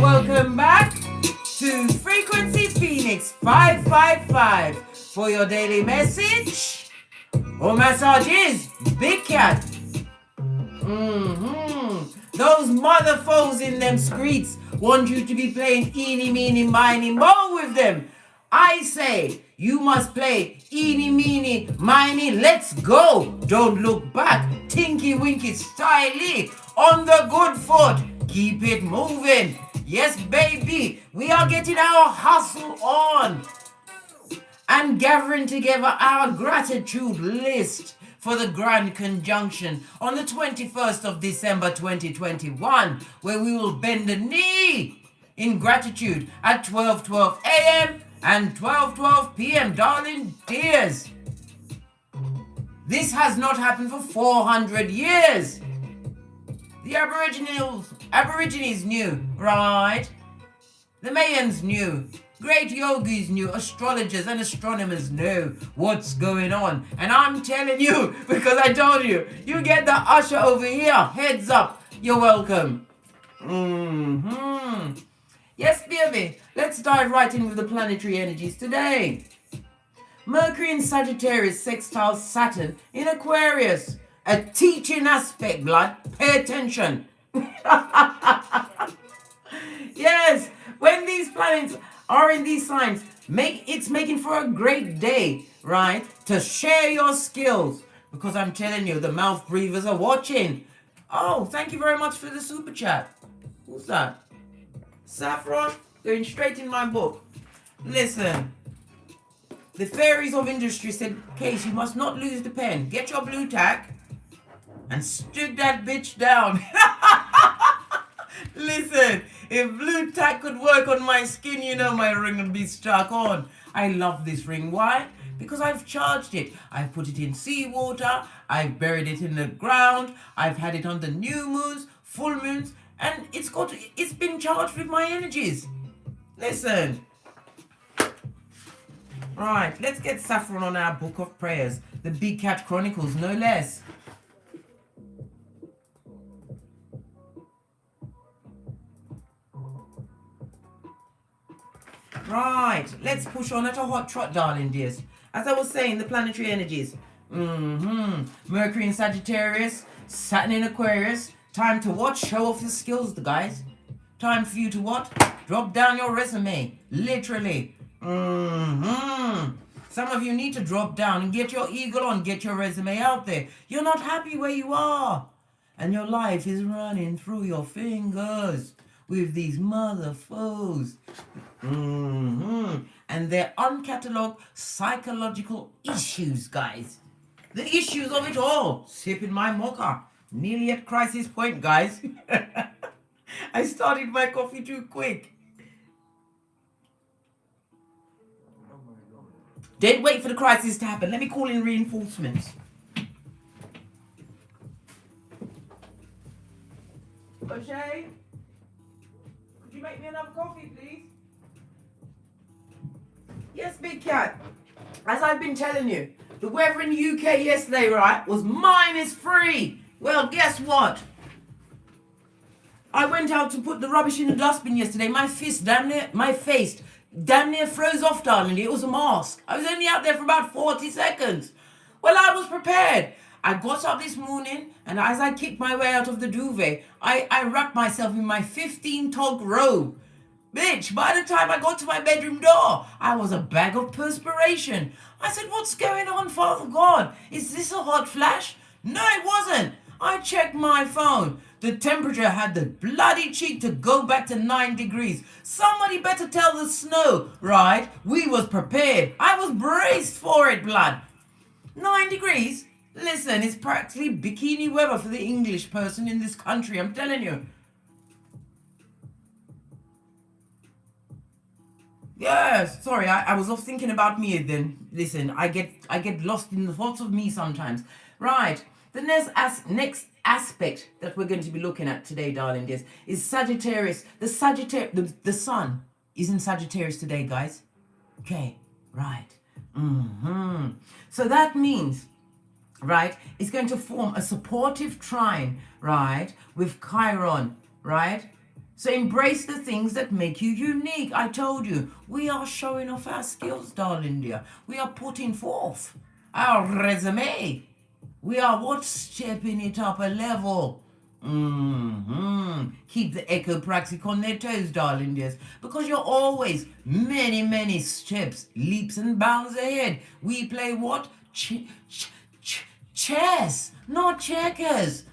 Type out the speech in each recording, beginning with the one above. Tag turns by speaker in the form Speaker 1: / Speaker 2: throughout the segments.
Speaker 1: Welcome back to Frequency Phoenix 555 for your daily message or massages, Big Cat. Those mother foes in them streets want you to be playing eeny, meeny, miny, mo with them. I say you must play eeny, meeny, miny, let's go. Don't look back. Tinky, winky, styly, on the good foot. Keep it moving. Yes, baby, we are getting our hustle on and gathering together our gratitude list for the Grand Conjunction on the 21st of December 2021, where we will bend the knee in gratitude at 12:12 a.m. and 12:12 p.m. Darling dears, this has not happened for 400 years. The Aborigines knew, right? The Mayans knew. Great yogis knew. Astrologers and astronomers knew what's going on. And I'm telling you, because I told you, you get the usher over here. Heads up. You're welcome. Yes, baby. Let's dive right in with the planetary energies today. Mercury in Sagittarius sextiles Saturn in Aquarius. A teaching aspect, blood. Pay attention. Yes, when these planets are in these signs, it's making for a great day, right? To share your skills. Because I'm telling you, the mouth breathers are watching. Oh, thank you very much for the super chat. Who's that? Saffron, going straight in my book. Listen. The fairies of industry said, Case, you must not lose the pen. Get your blue tack and stick that bitch down. Listen, if blue tack could work on my skin, you know my ring would be stuck on. I love this ring. Why? Because I've charged it. I've put it in seawater. I've buried it in the ground. I've had it on the new moons, full moons, and it's been charged with my energies. Listen. Right, let's get Saffron on our book of prayers. The Big Cat Chronicles, no less. Right, let's push on at a hot trot, darling dears. As I was saying, the planetary energies. Mercury in Sagittarius, Saturn in Aquarius. Time to what? Show off your skills, the guys. Time for you to what? Drop down your resume. Literally. Some of you need to drop down and get your eagle on, get your resume out there. You're not happy where you are. And your life is running through your fingers with these mother foes. And their uncatalogued psychological issues, guys. The issues of it all. Sipping my mocha. Nearly at crisis point, guys. I started my coffee too quick. Don't wait for the crisis to happen. Let me call in reinforcements. O'Shea? Could you make me another coffee, please? Yes, Big Cat. As I've been telling you, the weather in the UK yesterday, right, was -3. Well, guess what? I went out to put the rubbish in the dustbin yesterday. My face damn near froze off, darling. It was a mask. I was only out there for about 40 seconds. Well, I was prepared. I got up this morning, and as I kicked my way out of the duvet, I wrapped myself in my 15-tog robe. Bitch, by the time I got to my bedroom door, I was a bag of perspiration. I said, what's going on, Father God? Is this a hot flash? No, it wasn't. I checked my phone. The temperature had the bloody cheek to go back to 9 degrees. Somebody better tell the snow, right? We was prepared. I was braced for it, blood. 9 degrees? Listen, it's practically bikini weather for the English person in this country, I'm telling you. Yes, sorry, I was off thinking about me then. Listen, I get lost in the thoughts of me sometimes. Right, the next aspect that we're going to be looking at today, darling dears, is Sagittarius. The sun is in Sagittarius today, guys. Okay, right. So that means, right, it's going to form a supportive trine, right, with Chiron, right? So embrace the things that make you unique. I told you, we are showing off our skills, darling dear. We are putting forth our resume. We are what? Stepping it up a level. Keep the echo praxic on their toes, darling dears, because you're always many, many steps, leaps and bounds ahead. We play what? Chess, not checkers.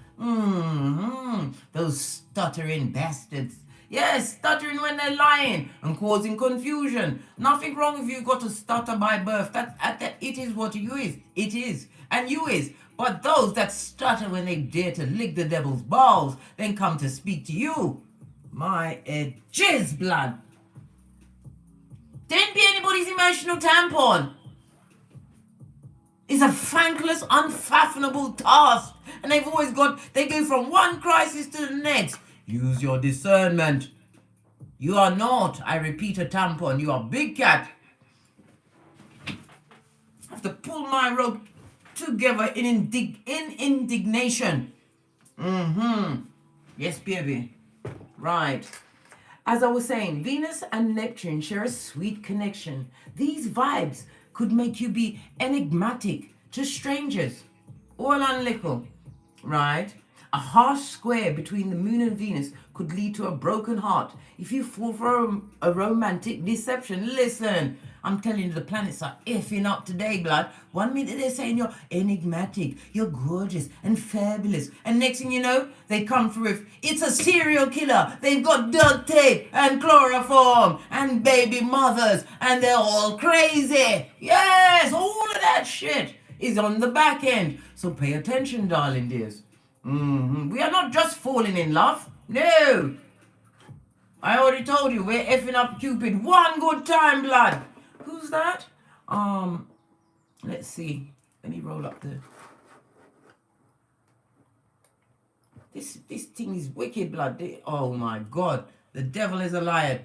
Speaker 1: Those stuttering bastards. Yes, stuttering when they're lying and causing confusion. Nothing wrong if you got to stutter by birth. It is what you is. It is. And you is. But those that stutter when they dare to lick the devil's balls, then come to speak to you. My jizz blood. Don't be anybody's emotional tampon. It's a thankless, unfathomable task. And they go from one crisis to the next. Use your discernment. You are not, I repeat, a tampon. You are big cat. I have to pull my rope together in indignation. Yes, baby. Right. As I was saying, Venus and Neptune share a sweet connection. These vibes could make you be enigmatic to strangers. All on little. Right? A harsh square between the moon and Venus could lead to a broken heart. If you fall for a romantic deception, listen, I'm telling you, the planets are effing up today, blood. One minute they're saying you're enigmatic, you're gorgeous and fabulous. And next thing you know, they come through with, it's a serial killer. They've got duct tape and chloroform and baby mothers and they're all crazy. Yes, all of that shit is on the back end. So pay attention, darling dears. We are not just falling in love. No. I already told you, we're effing up Cupid one good time, blood. Who's that? Let's see. Let me roll up the... This thing is wicked, blood. Oh my God. The devil is a liar.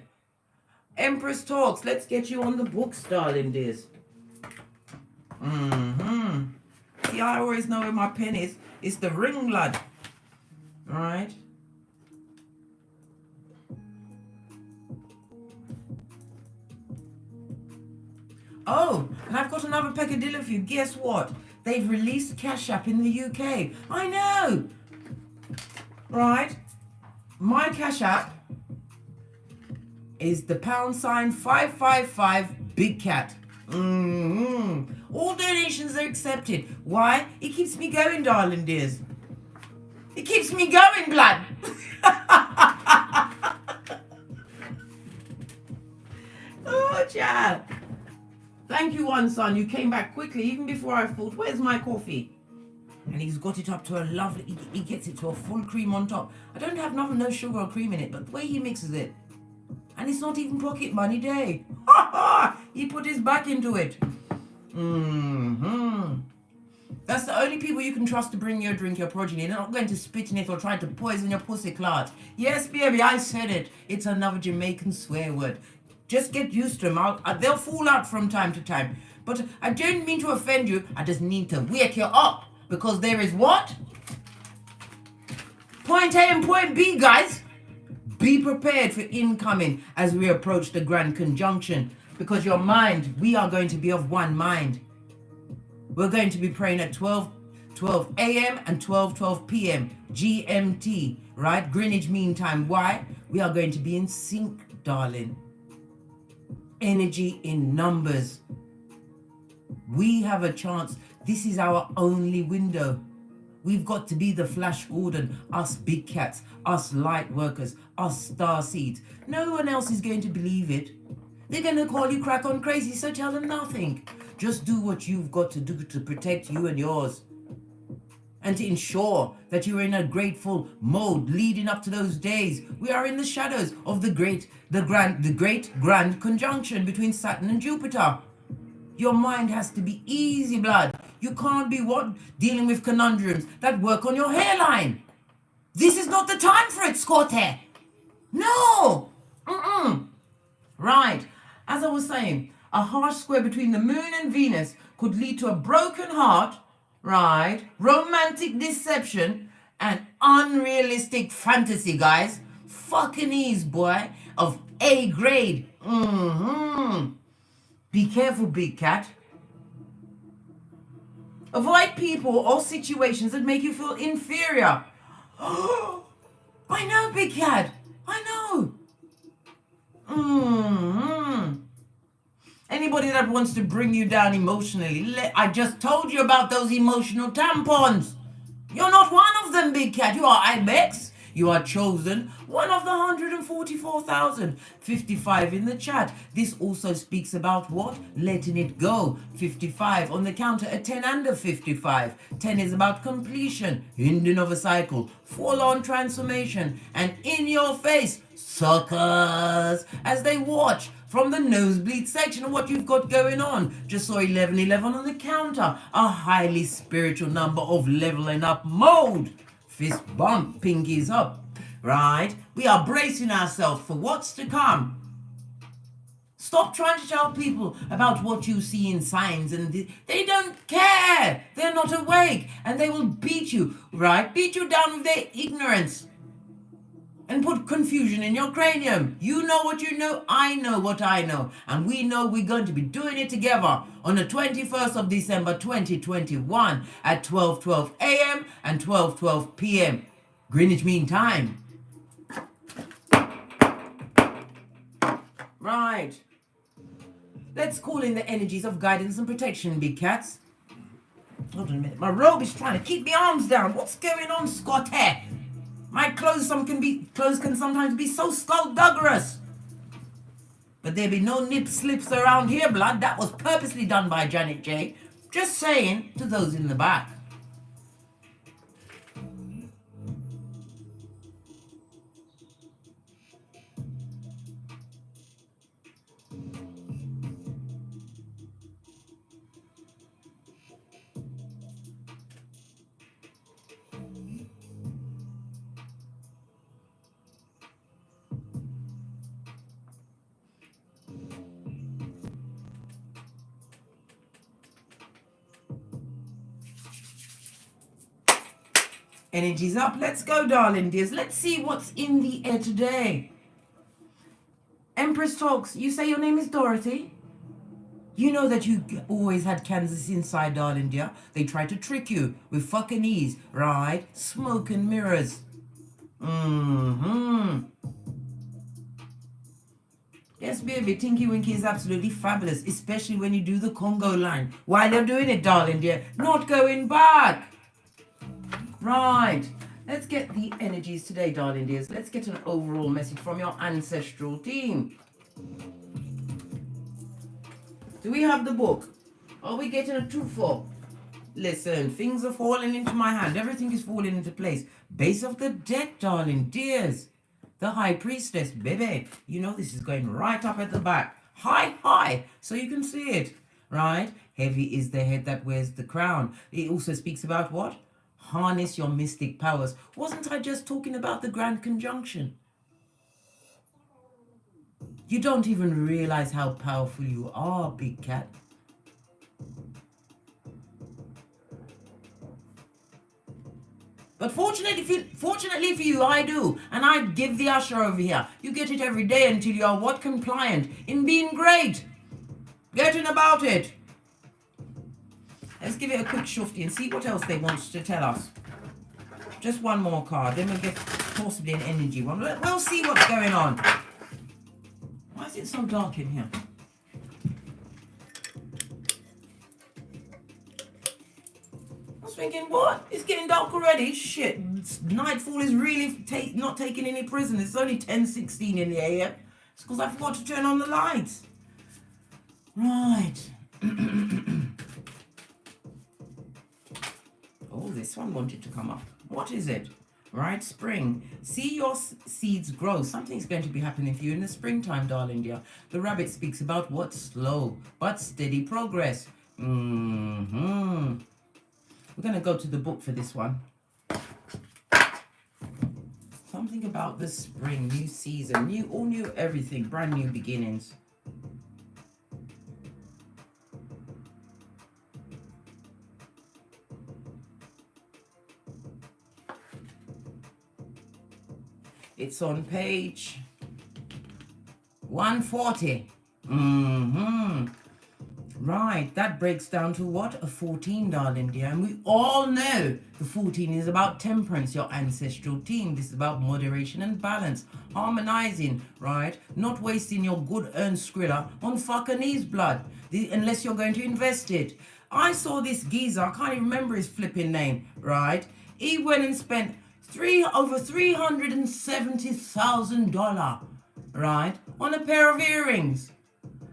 Speaker 1: Empress Talks. Let's get you on the books, darling dears. See, I always know where my pen is. It's the ring, blood. All right. Oh, and I've got another peccadillo for you. Guess what? They've released CASHAPP in the UK. I know. Right. My CASHAPP is the #555 Big Cat. All donations are accepted. Why? It keeps me going, darling dears. It keeps me going, blood. Oh, child. Thank you, one son. You came back quickly, even before I thought, where's my coffee? And he's got it up to a lovely, he gets it to a full cream on top. I don't have no sugar or cream in it, but the way he mixes it. And it's not even pocket money day. He put his back into it. That's the only people you can trust to bring your drink, your progeny. They're not going to spit in it or try to poison your pussy clot. Yes, baby, I said it. It's another Jamaican swear word. Just get used to them. They'll fall out from time to time. But I don't mean to offend you. I just need to wake you up. Because there is what? Point A and point B, guys. Be prepared for incoming as we approach the grand conjunction. Because your mind, we are going to be of one mind. We're going to be praying at 12 a.m. and 12 p.m. GMT, right? Greenwich Mean Time. Why? We are going to be in sync, darling. Energy in numbers. We have a chance. This is our only window. We've got to be the Flash Gordon, us big cats, us light workers, us star seeds. No one else is going to believe it. They're going to call you crack on crazy, so tell them nothing. Just do what you've got to do to protect you and yours. And to ensure that you're in a grateful mode leading up to those days. We are in the shadows of the great grand conjunction between Saturn and Jupiter. Your mind has to be easy, blood. You can't be dealing with conundrums that work on your hairline. This is not the time for it, Scotty. No. Right. As I was saying, a harsh square between the moon and Venus could lead to a broken heart, right? Romantic deception and unrealistic fantasy, guys. fucking ease, boy, of A grade. Be careful, big cat. Avoid people or situations that make you feel inferior. I know, big cat. I know. Anybody that wants to bring you down emotionally, I just told you about those emotional tampons. You're not one of them, big cat. You are Ibex. You are chosen, one of the 144,000. 55 in the chat. This also speaks about what? Letting it go. 55 on the counter, a 10 and a 55. 10 is about completion, ending of a cycle, full-on transformation, and in your face, suckers, as they watch from the nosebleed section of what you've got going on. Just saw 1111 on the counter, a highly spiritual number of leveling up mode. Fist bump, pinkies up, right? We are bracing ourselves for what's to come. Stop trying to tell people about what you see in signs, and they don't care. They're not awake, and they will beat you, right? Beat you down with their ignorance and put confusion in your cranium. You know what you know, I know what I know, and we know we're going to be doing it together on the 21st of December 2021 at 12:12 a.m. and 12:12 p.m. Greenwich Mean Time. Right. Let's call in the energies of guidance and protection, big cats. Hold on a minute. My robe is trying to keep my arms down. What's going on, Scotty? My clothes can sometimes be so skullduggerous. But there be no nip slips around here, blood. That was purposely done by Janet J. Just saying to those in the back. Energy's up. Let's go, darling dears. Let's see what's in the air today. Empress Talks, you say your name is Dorothy? You know that you always had Kansas inside, darling dear. They try to trick you with fucking ease, right? Smoke and mirrors. Yes, baby, Tinky Winky is absolutely fabulous, especially when you do the Congo line. While you're doing it, darling dear, not going back. Right, let's get the energies today, darling dears. Let's get an overall message from your ancestral team. Do we have the book? Are we getting a 2-4? Listen, things are falling into my hand. Everything is falling into place. Base of the deck, darling dears. The High Priestess, baby. You know this is going right up at the back. High, so you can see it, right? Heavy is the head that wears the crown. It also speaks about what? Harness your mystic powers. Wasn't I just talking about the Grand Conjunction? You don't even realize how powerful you are, big cat. But fortunately for you, I do. And I give the usher over here. You get it every day until you are what? Compliant in being great. Getting about it. Let's give it a quick shufty and see what else they want to tell us. Just one more card. Then we'll get possibly an energy one. We'll see what's going on. Why is it so dark in here? I was thinking, what? It's getting dark already? Shit. Nightfall is really not taking any prisoners. It's only 10:16 in the AM. It's because I forgot to turn on the lights. Right. Oh, this one wanted to come up. What is it? Right, spring. See your seeds grow. Something's going to be happening for you in the springtime, darling dear. The rabbit speaks about what? Slow but steady progress. We're going to go to the book for this one. Something about the spring, new season, all new everything, brand new beginnings. It's on page 140. Right, that breaks down to what? A 14, darling dear. And we all know the 14 is about temperance, your ancestral team. This is about moderation and balance, harmonizing, right? Not wasting your good earned skrilla on fuckanese blood, unless you're going to invest it. I saw this geezer, I can't even remember his flipping name, right? He went and spent over $370,000, right, on a pair of earrings.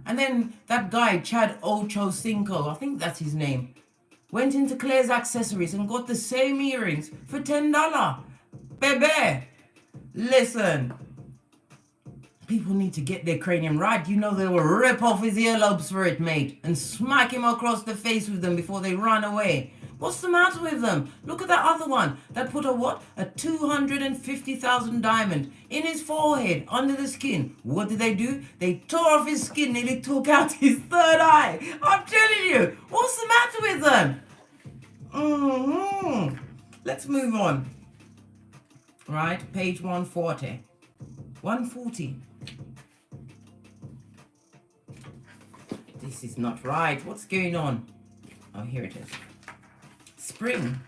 Speaker 1: And then that guy, Chad Ocho Cinco, I think that's his name, went into Claire's accessories and got the same earrings for $10. Baby, listen, people need to get their cranium right. You know they will rip off his earlobes for it, mate, and smack him across the face with them before they run away. What's the matter with them? Look at that other one that put a what? A 250,000 diamond in his forehead, under the skin. What did they do? They tore off his skin, nearly took out his third eye. I'm telling you, what's the matter with them? Let's move on. Right, page 140. 140. This is not right. What's going on? Oh, here it is. Spring.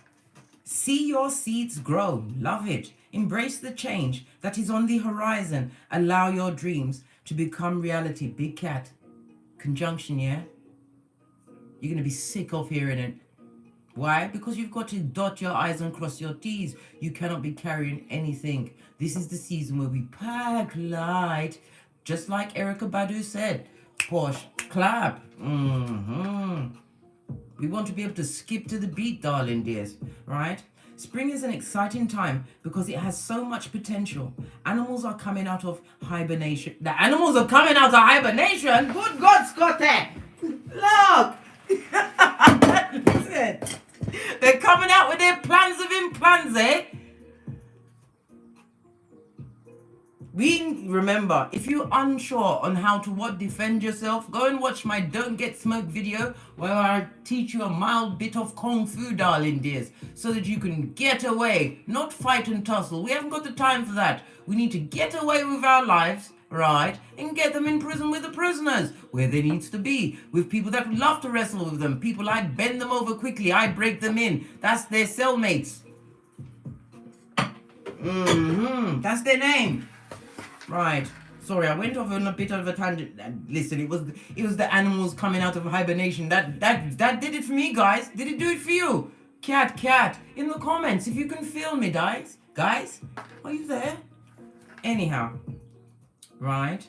Speaker 1: See your seeds grow. Love it. Embrace the change that is on the horizon. Allow your dreams to become reality. Big cat. Conjunction, yeah? You're going to be sick of hearing it. Why? Because you've got to dot your I's and cross your T's. You cannot be carrying anything. This is the season where we pack light. Just like Erykah Badu said. Posh, clap. We want to be able to skip to the beat, darling dears, right? Spring is an exciting time because it has so much potential. Animals are coming out of hibernation. The animals are coming out of hibernation? Good God, Scotty! Look! Listen. They're coming out with their plans of implants, eh? Remember, if you're unsure on how to defend yourself, go and watch my Don't Get Smoked video where I teach you a mild bit of Kung Fu, darling dears, so that you can get away, not fight and tussle. We haven't got the time for that. We need to get away with our lives, right, and get them in prison with the prisoners, where they need to be, with people that love to wrestle with them. People I bend them over quickly, I break them in. That's their cellmates. That's their name. Right. Sorry, I went off on a bit of a tangent. Listen, it was the animals coming out of hibernation. That did it for me, guys. Did it do it for you? Cat, in the comments, if you can feel me, guys. Guys, are you there? Anyhow, right.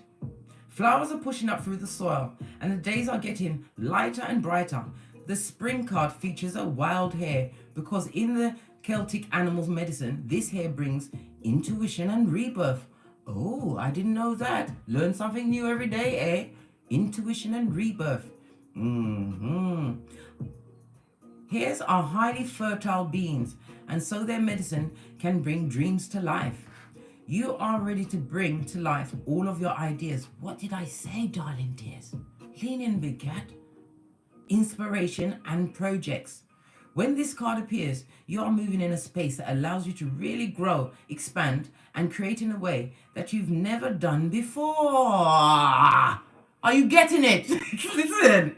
Speaker 1: Flowers are pushing up through the soil, and the days are getting lighter and brighter. The spring card features a wild hare, because in the Celtic animals medicine, this hare brings intuition and rebirth. Oh, I didn't know that. Learn something new every day, eh? Intuition and rebirth. Hares are highly fertile beings, and so their medicine can bring dreams to life. You are ready to bring to life all of your ideas. What did I say, darling dears? Lean in, big cat. Inspiration and projects. When this card appears, you are moving in a space that allows you to really grow, expand, and create in a way that you've never done before. Are you getting it? Listen.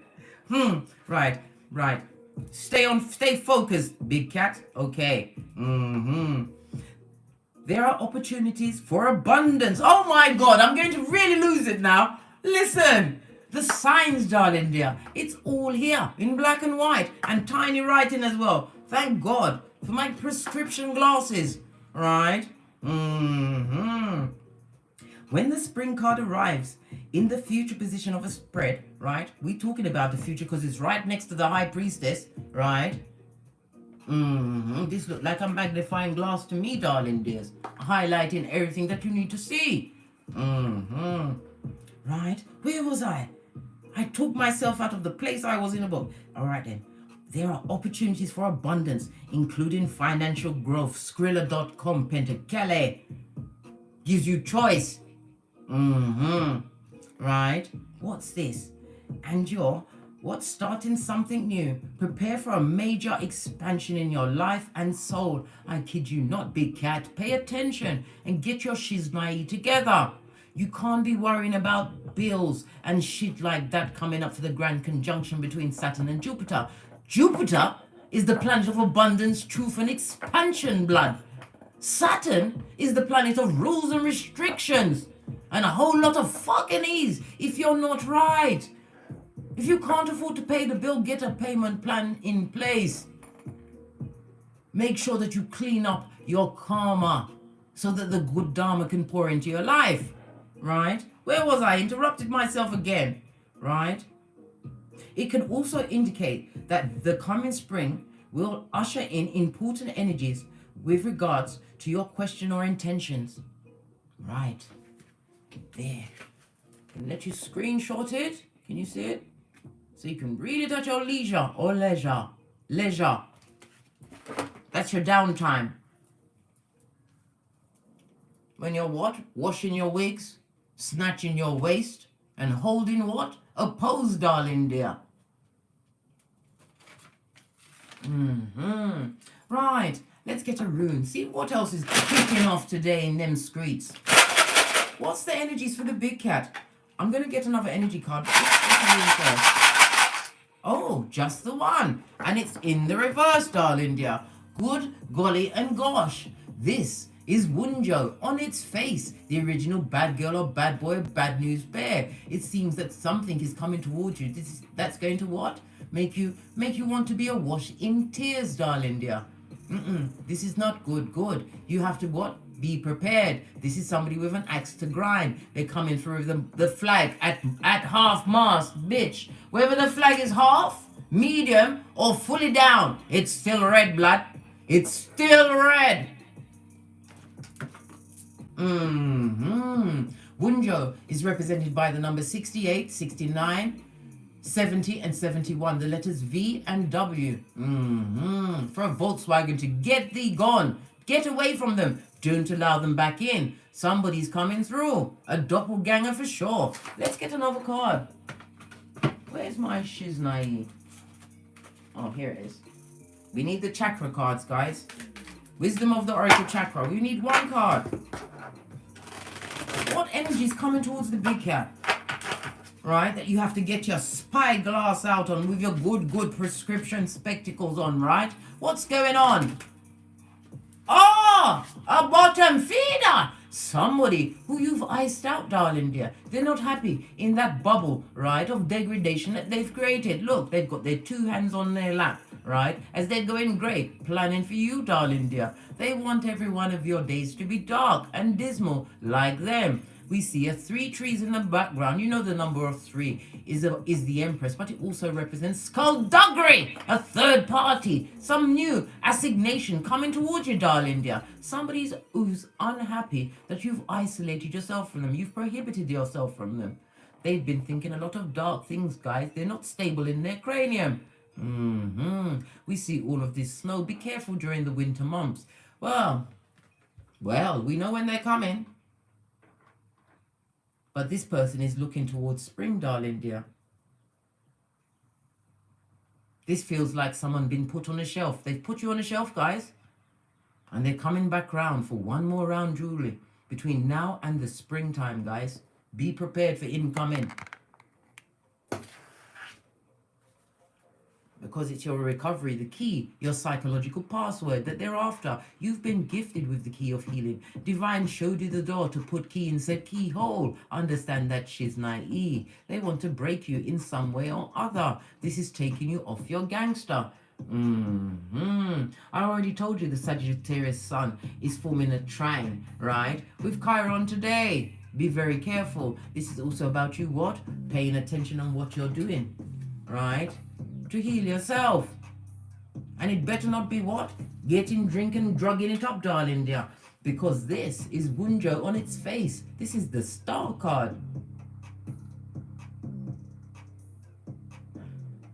Speaker 1: Right. Stay focused, big cat. Okay. There are opportunities for abundance. Oh my God, I'm going to really lose it now. Listen. The signs, darling dear, it's all here in black and white and tiny writing as well. Thank God for my prescription glasses, right? When the spring card arrives in the future position of a spread, right? We're talking about the future because it's right next to the high priestess, right? This looks like a magnifying glass to me, darling dears, highlighting everything that you need to see. Right? Where was I? I took myself out of the place I was in a book. All right then. There are opportunities for abundance, including financial growth. Skrilla.com, Pentacale. Gives you choice. Right? What's this? And you're What's starting something new? Prepare for a major expansion in your life and soul. I kid you not, big cat. Pay attention and get your shiznai together. You can't be worrying about bills and shit like that coming up for the grand conjunction between Saturn and Jupiter. Jupiter is the planet of abundance, truth, and expansion, blood. Saturn is the planet of rules and restrictions and a whole lot of fucking ease if you're not right. If you can't afford to pay the bill, get a payment plan in place. Make sure that you clean up your karma so that the good dharma can pour into your life, right? Where was I? Interrupted myself again, right? It can also indicate that the coming spring will usher in important energies with regards to your question or intentions. Right. There. Can let you screenshot it. Can you see it? So you can read it at your leisure or leisure. Leisure. That's your downtime. When you're what? Washing your wigs, snatching your waist, and holding what? A pose, darling dear. Right. Let's get a rune. See what else is kicking off today in them streets. What's the energies for the big cat? I'm going to get another energy card. Oh, just the one. And it's in the reverse, darling dear. Good, golly, and gosh. This is Wunjo on its face. The original bad girl or bad boy or bad news bear. It seems that something is coming towards you. That's going to what? Make you want to be awash in tears, darling dear. This is not good. You have to what? Be prepared. This is somebody with an axe to grind. They're coming through the flag at half mast, bitch. Whether the flag is half, medium, or fully down, it's still red, blood. It's still red. Wunjo is represented by the number 68, 69, 70 and 71, the letters V and W. For a Volkswagen to get thee gone. Get away from them. Don't allow them back in. Somebody's coming through. A doppelganger for sure. Let's get another card. Where's my shiznai? Oh, here it is. We need the chakra cards, guys. Wisdom of the Oracle Chakra. We need one card. What energy is coming towards the big cat? Right, that you have to get your spyglass out on with your good prescription spectacles on, right? What's going on? Oh, a bottom feeder. Somebody who you've iced out, darling dear. They're not happy in that bubble, right, of degradation that they've created. Look, they've got their two hands on their lap, right, as they're going great, planning for you, darling dear. They want every one of your days to be dark and dismal like them. We see 3 trees in the background. You know the number of 3 is the Empress, but it also represents skullduggery, a third party, some new assignation coming towards you, darling dear. Somebody who's unhappy that you've isolated yourself from them. You've prohibited yourself from them. They've been thinking a lot of dark things, guys. They're not stable in their cranium. We see all of this snow. Be careful during the winter months. Well, we know when they're coming. But this person is looking towards spring, darling dear. This feels like someone been put on a shelf. They've put you on a shelf, guys. And they're coming back round for one more round, Julie. Between now and the springtime, guys. Be prepared for incoming. Because it's your recovery, the key, your psychological password that they're after. You've been gifted with the key of healing. Divine showed you the door to put key in said keyhole. Understand that she's naive. They want to break you in some way or other. This is taking you off your gangster. I already told you the Sagittarius sun is forming a trine, right? With Chiron today. Be very careful. This is also about you what? Paying attention on what you're doing, right? To heal yourself. And it better not be what? Getting, drinking, drugging it up, darling dear. Because this is Wunjo on its face. This is the star card.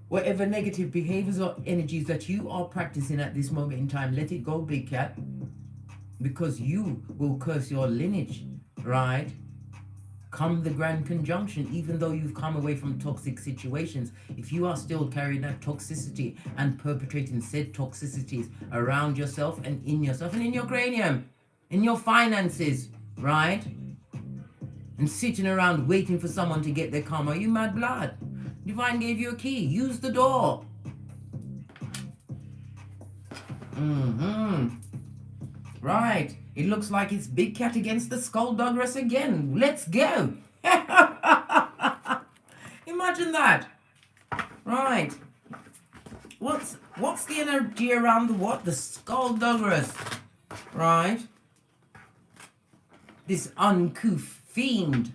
Speaker 1: Whatever negative behaviors or energies that you are practicing at this moment in time, let it go, big cat. Because you will curse your lineage, right? come the grand conjunction, even though you've come away from toxic situations. If you are still carrying that toxicity and perpetrating said toxicities around yourself and in your cranium, in your finances, right? And sitting around waiting for someone to get their karma, you mad blood. Divine gave you a key. Use the door. Right. It looks like it's Big Cat against the Skullduggeress again. Let's go. Imagine that. Right. What's the energy around the what? The Skullduggeress. Right. This uncouth fiend.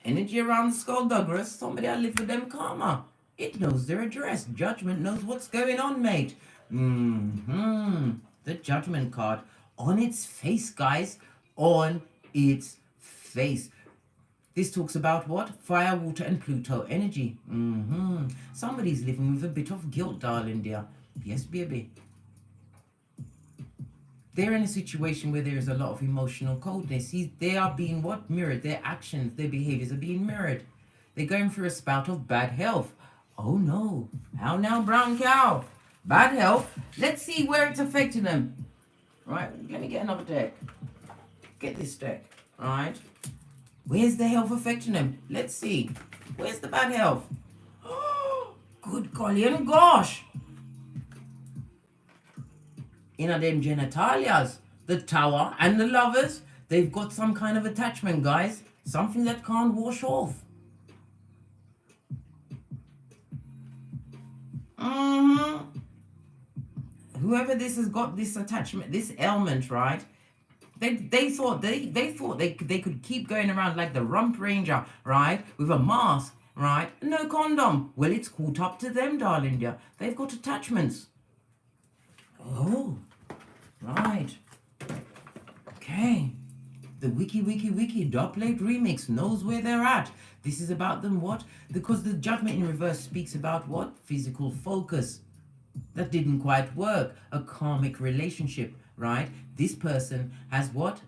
Speaker 1: Energy around the Skullduggeress. Somebody I live with them karma. It knows their address. Judgment knows what's going on, mate. The Judgment card. On its face, guys. On its face. This talks about what? Fire, water, and Pluto energy. Somebody's living with a bit of guilt, darling dear. Yes, baby. They're in a situation where there is a lot of emotional coldness. They are being what? Mirrored. Their actions, their behaviors are being mirrored. They're going through a spout of bad health. Oh no. How now, brown cow? Bad health. Let's see where it's affecting them. Right, let me get another deck. Get this deck. Alright. Where's the health affecting them? Let's see. Where's the bad health? Good golly and gosh. In them genitalias, the Tower and the Lovers, they've got some kind of attachment, guys. Something that can't wash off. Whoever this has got this attachment, this ailment, right? They thought they could keep going around like the Rump Ranger, right? With a mask, right? No condom. Well, it's caught up to them, darling dear. They've got attachments. Oh, right. Okay. The Wiki Dubplate remix knows where they're at. This is about them what? Because the Judgment in reverse speaks about what? Physical focus. That didn't quite work. A karmic relationship, right? This person has what?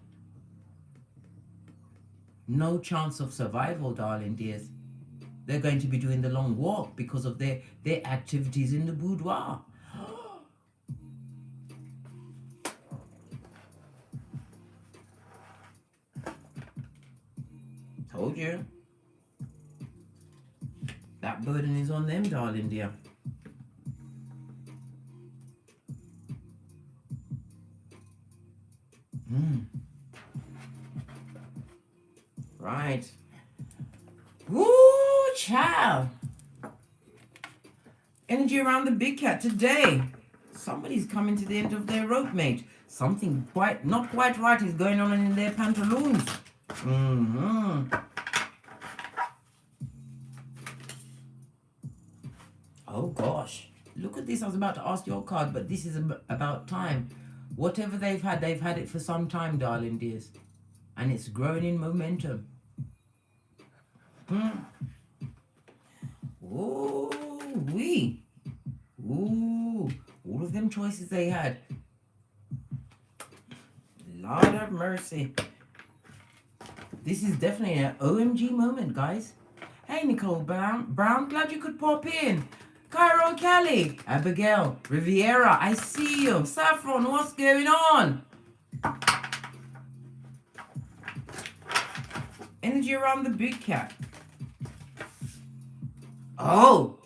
Speaker 1: No chance of survival, darling dears. They're going to be doing the long walk because of their activities in the boudoir. Told you. That burden is on them, darling dear. Right. Woo, child. Energy around the Big Cat today. Somebody's coming to the end of their rope, mate. Something not quite right is going on in their pantaloons. Oh gosh. Look at this. I was about to ask your card, but this is about time. Whatever they've had it for some time, darling dears. And it's growing in momentum. Ooh, wee. Ooh, all of them choices they had. Lord have mercy. This is definitely an OMG moment, guys. Hey, Nicole Brown, glad you could pop in. Cairo Kelly, Abigail, Riviera, I see you. Saffron, what's going on? Energy around the Big Cat. Oh.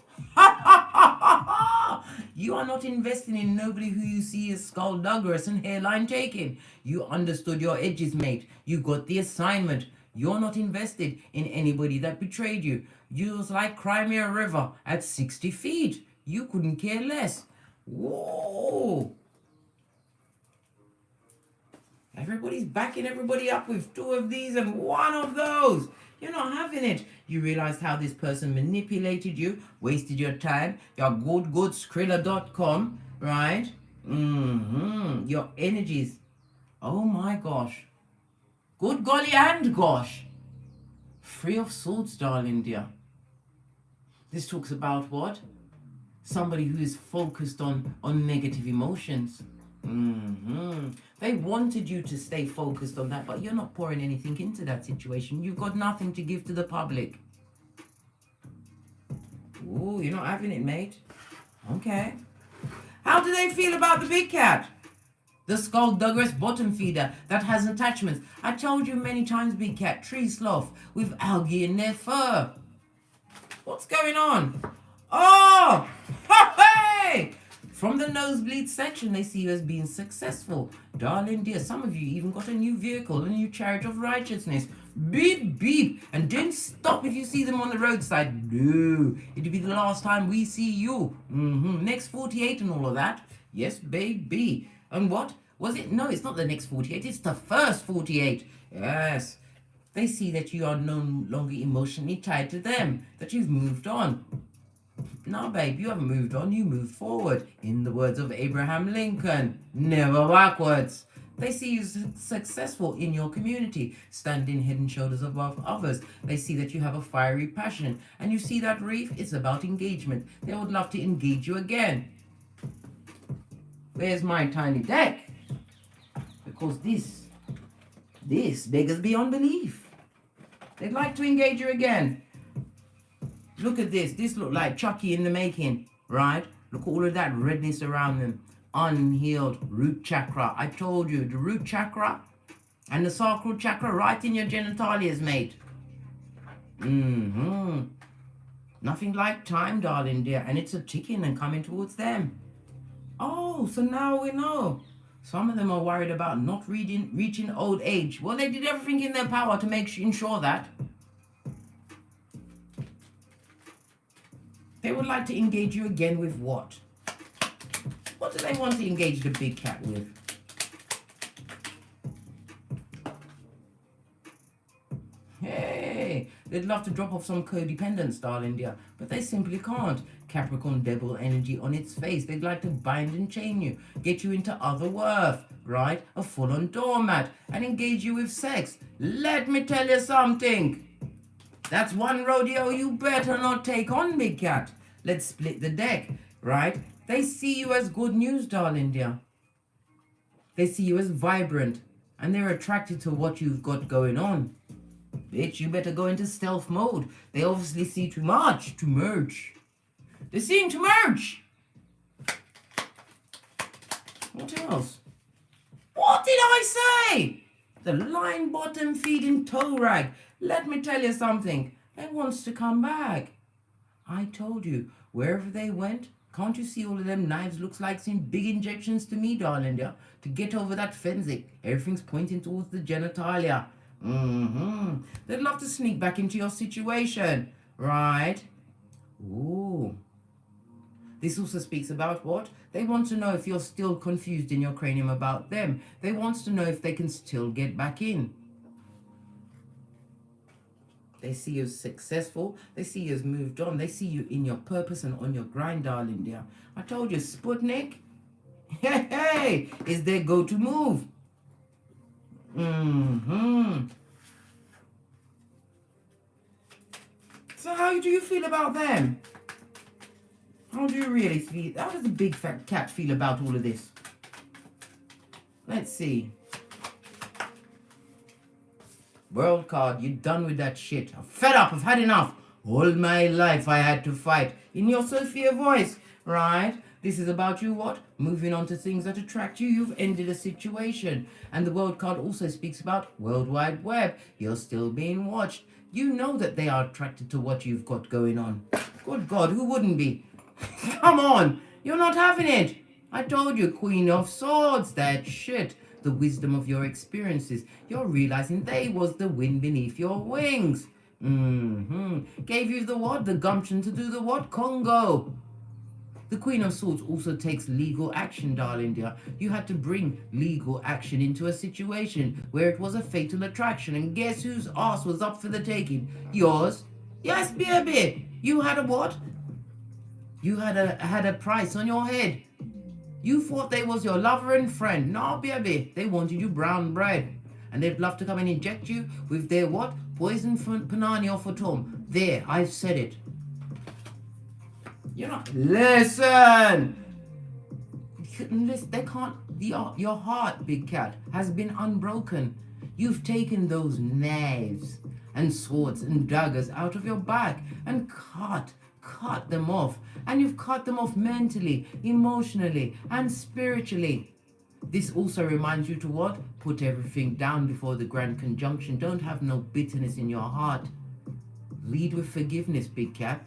Speaker 1: You are not investing in nobody who you see as skullduggerous and hairline taking. You understood your edges, mate. You got the assignment. You're not invested in anybody that betrayed you. You was like Crimea River at 60 feet. You couldn't care less. Whoa. Everybody's backing everybody up with two of these and one of those. You're not having it. You realized how this person manipulated you, wasted your time, your Skrilla.com, right? Your energies. Oh my gosh. Good golly and gosh. Three of Swords, darling dear. This talks about what? Somebody who is focused on negative emotions. They wanted you to stay focused on that, but you're not pouring anything into that situation. You've got nothing to give to the public. Ooh, you're not having it, mate. Okay. How do they feel about the big cat? The skullduggerous bottom feeder that has attachments. I told you many times, big cat, tree sloth with algae in their fur. What's going on? Oh! Hey! From the nosebleed section, they see you as being successful. Darling dear, some of you even got a new vehicle, a new chariot of righteousness. Beep, beep. And don't stop if you see them on the roadside. No, it'll be the last time we see you. Next 48 and all of that. Yes, baby. And what? Was it? No, it's not the next 48. It's the first 48. Yes. They see that you are no longer emotionally tied to them, that you've moved on. No, babe, you haven't moved on, you moved forward. In the words of Abraham Lincoln, never backwards. They see you successful in your community, standing head and shoulders above others. They see that you have a fiery passion, and you see that reef, it's about engagement. They would love to engage you again. Where's my tiny deck? Because this beggars beyond belief. They'd like to engage you again. Look at this. This look like Chucky in the making, right? Look at all of that redness around them. Unhealed root chakra. I told you, the root chakra and the sacral chakra right in your genitalias, mate. Nothing like time, darling dear. And it's a ticking and coming towards them. Oh, so now we know. Some of them are worried about not reaching old age. Well, they did everything in their power to ensure that. They would like to engage you again with what? What do they want to engage the big cat with? Hey, they'd love to drop off some codependence, darling dear, but they simply can't. Capricorn devil energy on its face. They'd like to bind and chain you, get you into other worth, right? A full-on doormat, and engage you with sex. Let me tell you something. That's one rodeo you better not take on, big cat. Let's split the deck, right? They see you as good news, darling dear. They see you as vibrant, and they're attracted to what you've got going on. Bitch, you better go into stealth mode. They obviously see too much to merge. They're seeing to merge. What else? What did I say? The line bottom feeding toe rag. Let me tell you something. It wants to come back. I told you, wherever they went, can't you see all of them knives looks like some big injections to me, darling dear? To get over that fensic, everything's pointing towards the genitalia. They'd love to sneak back into your situation, right? Ooh. This also speaks about what? They want to know if you're still confused in your cranium about them. They want to know if they can still get back in. They see you as successful. They see you as moved on. They see you in your purpose and on your grind, darling dear. I told you, Sputnik, hey, is their go-to move. So how do you feel about them? How do you really feel? How does the big fat cat feel about all of this? Let's see. World card, you're done with that shit. I'm fed up, I've had enough. All my life I had to fight. In your Sophia voice, right? This is about you what? Moving on to things that attract you. You've ended a situation. And the world card also speaks about World Wide Web. You're still being watched. You know that they are attracted to what you've got going on. Good God, who wouldn't be? Come on, you're not having it. I told you, Queen of Swords, that shit. The wisdom of your experiences. You're realizing they was the wind beneath your wings. Gave you the what? The gumption to do the what? Congo. The Queen of Swords also takes legal action, darling dear. You had to bring legal action into a situation where it was a fatal attraction. And guess whose ass was up for the taking? Yours? Yes, baby. You had a what? You had a price on your head. You thought they was your lover and friend. No, baby. They wanted you brown bread. And they'd love to come and inject you with their what? Poison panani or fatum. There, I've said it. You're not... Listen! they can't, your heart, big cat, has been unbroken. You've taken those knives and swords and daggers out of your back and cut them off. And you've cut them off mentally, emotionally, and spiritually. This also reminds you to what? Put everything down before the grand conjunction. Don't have no bitterness in your heart. Lead with forgiveness, big cat.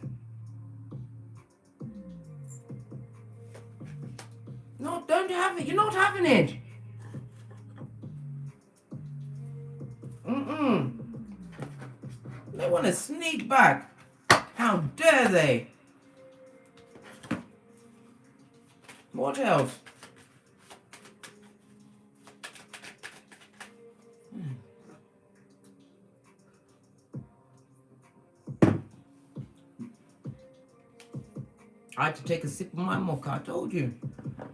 Speaker 1: No, don't have it. You're not having it. They want to sneak back. How dare they? What else? I had to take a sip of my mocha, I told you.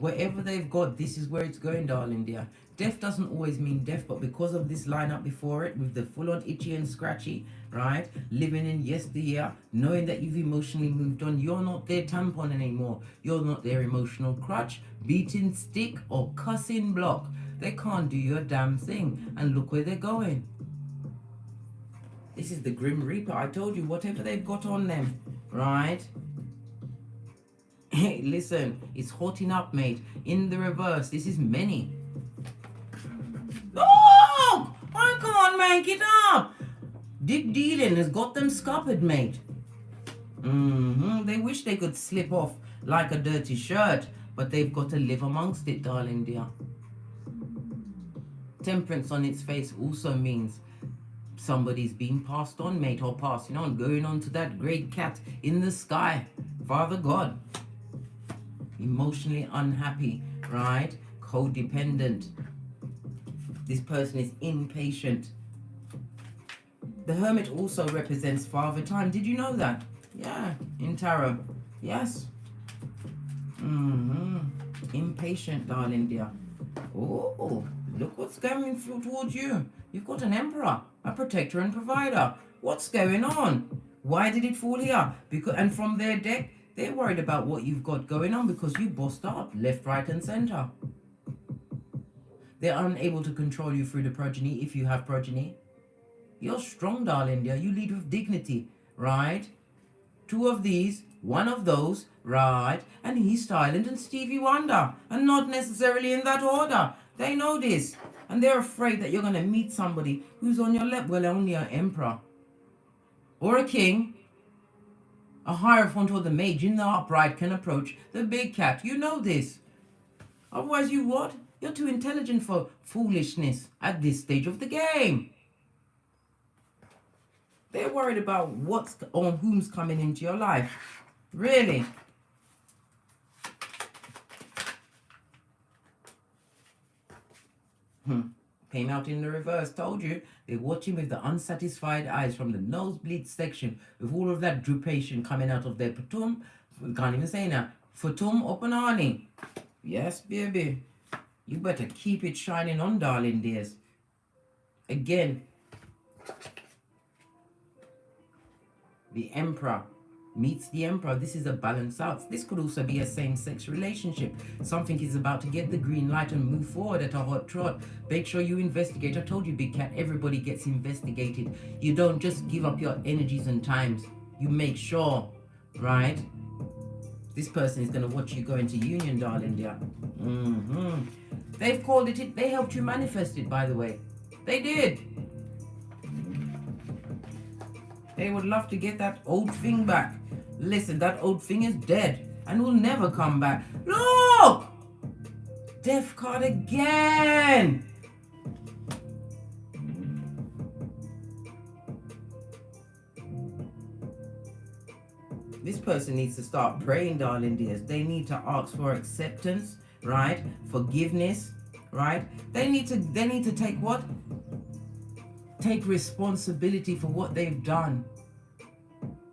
Speaker 1: Wherever they've got, this is where it's going, darling dear. Death doesn't always mean death, but because of this lineup before it, with the full-on itchy and scratchy, right? Living in yesteryear, knowing that you've emotionally moved on, you're not their tampon anymore. You're not their emotional crutch, beating stick, or cussing block. They can't do your damn thing, and look where they're going. This is the Grim Reaper. I told you, whatever they've got on them, right? Hey, listen, it's hotting up, mate. In the reverse, this is many. Oh! I can't make it up! Dick dealing has got them scuppered, mate. They wish they could slip off like a dirty shirt, but they've got to live amongst it, darling dear. Temperance on its face also means somebody's being passed on, mate, or passing on, going on to that great cat in the sky. Father God. Emotionally unhappy, right? Codependent. This person is impatient. The Hermit also represents Father Time. Did you know that? Yeah, in tarot. Yes. Impatient, darling dear. Oh, look what's going towards you. You've got an Emperor, a protector and provider. What's going on? Why did it fall here? Because, and from their deck, they're worried about what you've got going on because you bossed up left, right, and center. They're unable to control you through the progeny if you have progeny. You're strong, darling dear. You lead with dignity, right? Two of these, one of those, right? And he's silent and Stevie Wonder. And not necessarily in that order. They know this. And they're afraid that you're going to meet somebody who's on your level. Well, only an emperor. Or a king. A Hierophant or the Mage in the upright can approach the big cat. You know this. Otherwise, you what? You're too intelligent for foolishness at this stage of the game. They're worried about what's on whom's coming into your life. Really. Came out in the reverse, told you. They're watching with the unsatisfied eyes from the nosebleed section with all of that drupation coming out of their patum. Can't even say now. Fatum openani. Yes, baby. You better keep it shining on, darling dears. Again. The Emperor meets the Emperor. This is a balance out. This could also be a same-sex relationship. Something is about to get the green light and move forward at a hot trot. Make sure you investigate. I told you, big cat, everybody gets investigated. You don't just give up your energies and times. You make sure, right? This person is going to watch you go into union, darling dear. They've called it. They helped you manifest it, by the way. They did. They would love to get that old thing back. Listen, that old thing is dead and will never come back. Look! Death card again! This person needs to start praying, darling dears. They need to ask for acceptance, right? Forgiveness, right? They need to take what? Take responsibility for what they've done.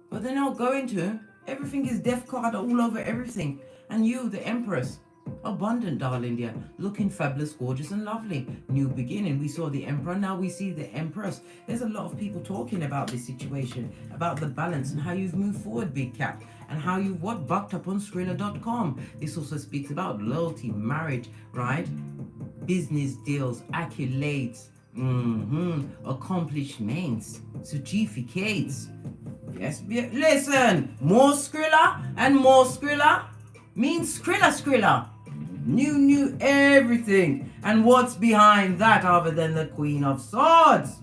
Speaker 1: But they're not going to. Everything is death card all over everything. And you, the Empress, abundant, darling dear, looking fabulous, gorgeous, and lovely. New beginning. We saw the Emperor, now we see the Empress. There's a lot of people talking about this situation, about the balance and how you've moved forward, big cat. and how you bucked up on Skrilla.com. This also speaks about loyalty, marriage, right? Business deals, accolades, accomplishments, certificates. Yes, listen, more Skrilla and more Skrilla means Skrilla. New everything. And what's behind that other than the Queen of Swords?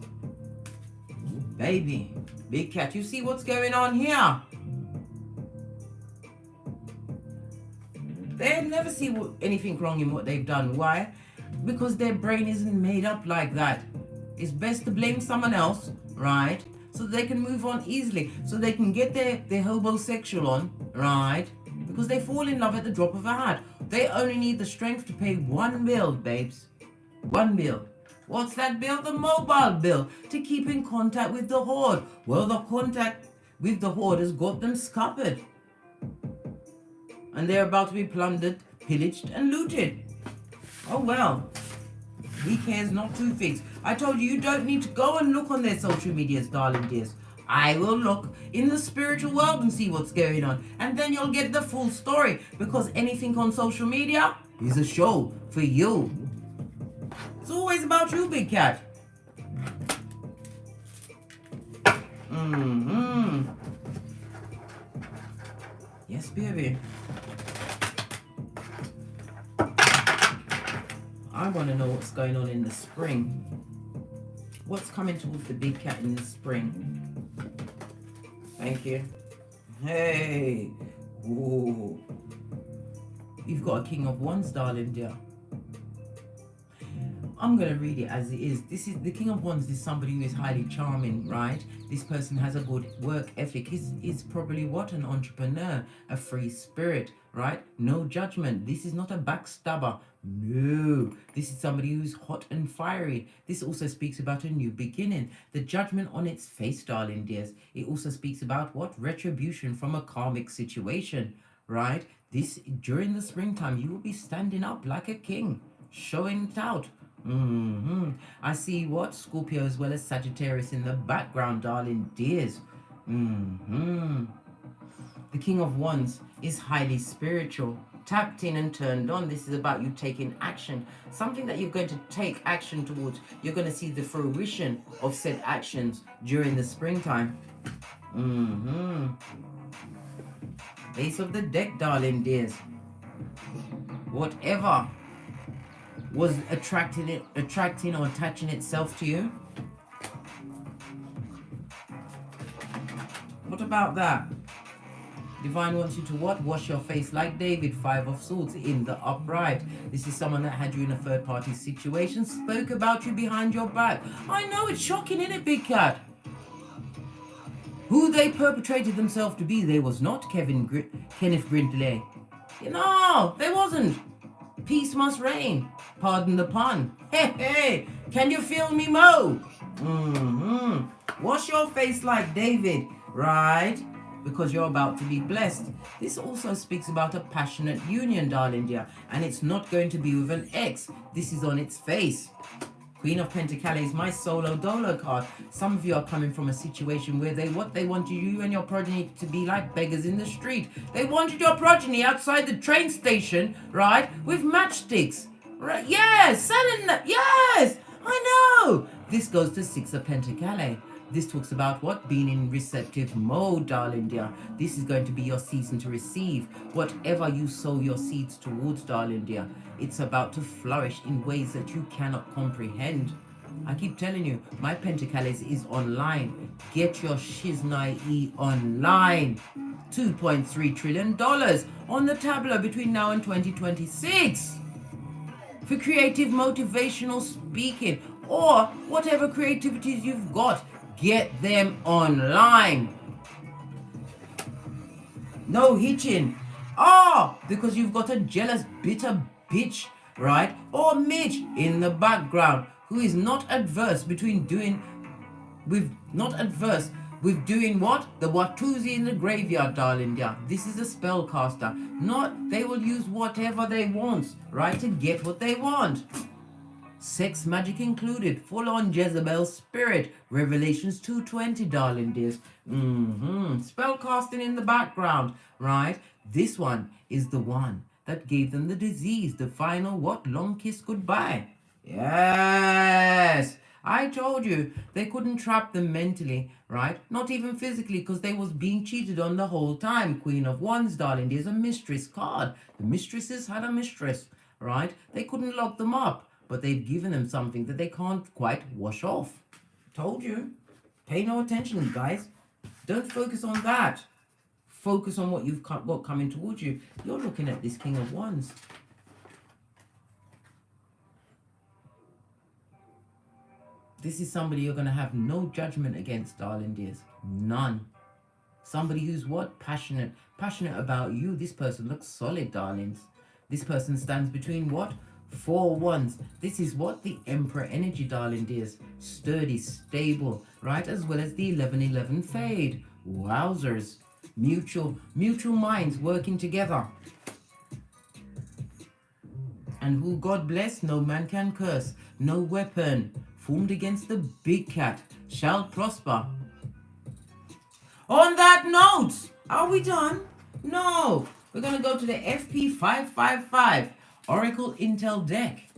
Speaker 1: Baby, Big Cat, you see what's going on here? They never see anything wrong in what they've done. Why? Because their brain isn't made up like that. It's best to blame someone else, right? So they can move on easily. So they can get their homosexual on, right? Because they fall in love at the drop of a hat. They only need the strength to pay one bill, babes. One bill. What's that bill? The mobile bill. To keep in contact with the horde. Well, the contact with the horde has got them scuppered. And they're about to be plundered, pillaged, and looted. Oh well. He cares not two things. I told you, you don't need to go and look on their social medias, darling dears. I will look in the spiritual world and see what's going on. And then you'll get the full story. Because anything on social media is a show for you. It's always about you, Big Cat. Yes, baby. I want to know what's going on in the spring. What's coming towards the Big Cat in the spring? Thank you. Hey. Ooh. You've got a King of Wands, darling dear. I'm going to read it as it is. This is the King of Wands is somebody who is highly charming, right? This person has a good work ethic. Is probably what? An entrepreneur, a free spirit, right? No judgment. This is not a backstabber. No. This is somebody who's hot and fiery. This also speaks about a new beginning. The judgment on its face, darling dears. It also speaks about what? Retribution from a karmic situation, right? This, during the springtime, you will be standing up like a king, showing it out. I see what? Scorpio as well as Sagittarius in the background, darling dears. The King of Wands is highly spiritual, tapped in and turned on. This is about you taking action, something that you're going to take action towards. You're going to see the fruition of said actions during the springtime. Ace of the deck, darling dears. Whatever was attracting or attaching itself to you. What about that? Divine wants you to what? Wash your face like David, 5 of Swords in the upright. This is someone that had you in a third party situation, spoke about you behind your back. I know, it's shocking, isn't it, Big Cat? Who they perpetrated themselves to be, they was not Kenneth Grintley. No, they wasn't. Peace must reign. Pardon the pun. Hey, can you feel me, Mo? Wash your face like David, right? Because you're about to be blessed. This also speaks about a passionate union, darling dear. And it's not going to be with an ex. This is on its face. Queen of Pentacles is my solo dolo card. Some of you are coming from a situation where they wanted you and your progeny to be like beggars in the street. They wanted your progeny outside the train station, right, with matchsticks. Right? Yes, selling that. Yes, I know. This goes to 6 of Pentacles. This talks about what? Being in receptive mode, darling dear. This is going to be your season to receive whatever you sow your seeds towards, darling dear. It's about to flourish in ways that you cannot comprehend. I keep telling you, my Pentacles is online. Get your shiznai online. $2.3 trillion on the tableau between now and 2026. For creative motivational speaking or whatever creativities you've got. Get them online. No hitching. Because you've got a jealous, bitter bitch, right? Or Mitch in the background who is not adverse with doing what? The Watusi in the graveyard, darling dear. This is a spellcaster. They will use whatever they want, right? To get what they want. Sex magic included, full on Jezebel spirit. Revelations 2:20, darling dears. Spell casting in the background, right? This one is the one that gave them the disease, the final what? Long kiss goodbye. Yes. I told you they couldn't trap them mentally, right? Not even physically, because they was being cheated on the whole time. Queen of Wands, darling, there's a mistress card. The mistresses had a mistress, right? They couldn't lock them up, but they've given them something that they can't quite wash off. Told you. Pay no attention, guys. Don't focus on that. Focus on what you've got coming towards you. You're looking at this King of Wands. This is somebody you're going to have no judgment against, darling dears. None. Somebody who's what? Passionate. Passionate about you. This person looks solid, darlings. This person stands between what? 4 wands. This is what? The Emperor energy, darling dears. Sturdy, stable, right? As well as the 11-11 fade. Wowzers. Mutual minds working together. And who God bless, no man can curse. No weapon formed against the big cat shall prosper. On that note, are we done? No. We're going to go to the FP555 Oracle Intel deck.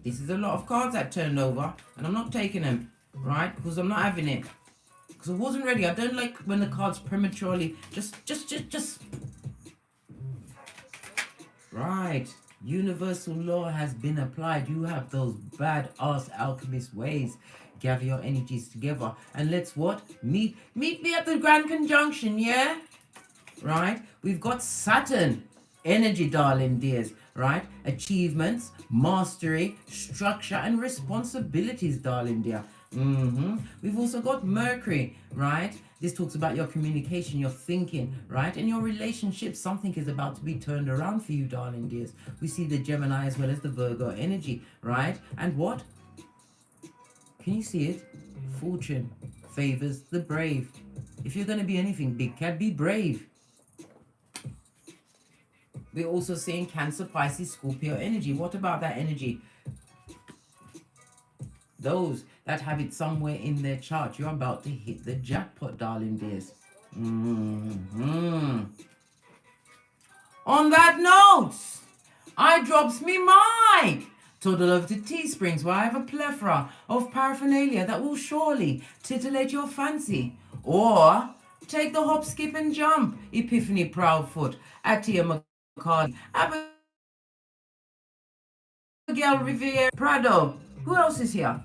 Speaker 1: This is a lot of cards that turned over, and I'm not taking them, right? Because I'm not having it. Because I wasn't ready. I don't like when the cards prematurely just. Right. Universal law has been applied. You have those bad-ass alchemist ways. Gather your energies together and let's what? Meet me at the Grand Conjunction, yeah? Right? We've got Saturn energy, darling dears, right? Achievements, mastery, structure, and responsibilities, darling dear. We've also got Mercury, right? This talks about your communication, your thinking, right? And your relationships. Something is about to be turned around for you, darling dears. We see the Gemini as well as the Virgo energy, right? And what? Can you see it? Fortune favors the brave. If you're going to be anything, big cat, be brave. We're also seeing Cancer, Pisces, Scorpio energy. What about that energy? Those that have it somewhere in their chart, you're about to hit the jackpot, darling dears. On that note, I drops me mic. Toddle over to Teesprings, where I have a plethora of paraphernalia that will surely titillate your fancy. Or take the hop, skip and jump, Epiphany Proudfoot, Atia McCarthy, Abigail Rivera Prado. Who else is here?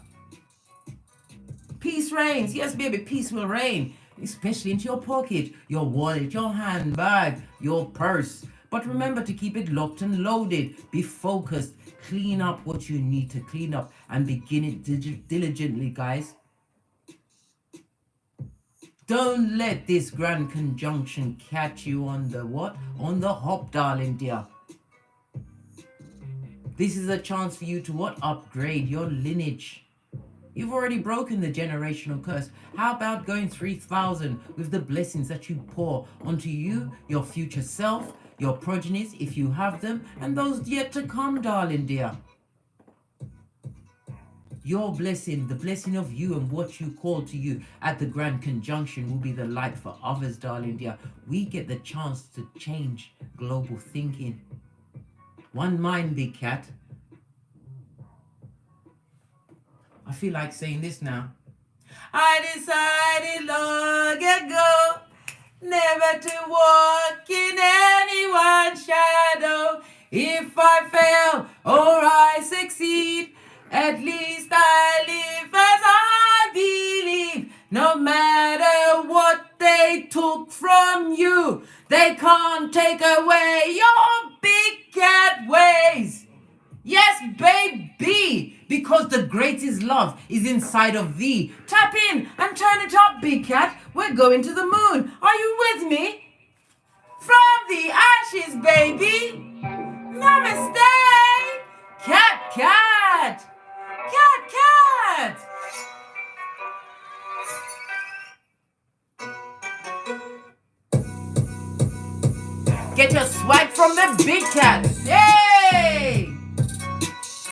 Speaker 1: Peace reigns. Yes, baby, peace will reign. Especially into your pocket, your wallet, your handbag, your purse. But remember to keep it locked and loaded. Be focused. Clean up what you need to clean up and begin it diligently, guys. Don't let this Grand Conjunction catch you on the what? On the hop, darling dear. This is a chance for you to what? Upgrade your lineage. You've already broken the generational curse. How about going 3,000 with the blessings that you pour onto you, your future self, your progenies, if you have them, and those yet to come, darling dear. Your blessing, the blessing of you and what you call to you at the Grand Conjunction will be the light for others, darling dear. We get the chance to change global thinking. One mind, big cat. I feel like saying this now. I decided long ago never to walk in anyone's shadow. If I fail or I succeed, at least I live as I believe. No matter what they took from you, they can't take away your big cat ways. Yes, baby, because the greatest love is inside of thee. Tap in and turn it up, big cat. We're going to the moon. Are you with me? From the ashes, baby. Namaste. Cat, cat. Cat, cat. Get your swag from the big cat. Yeah.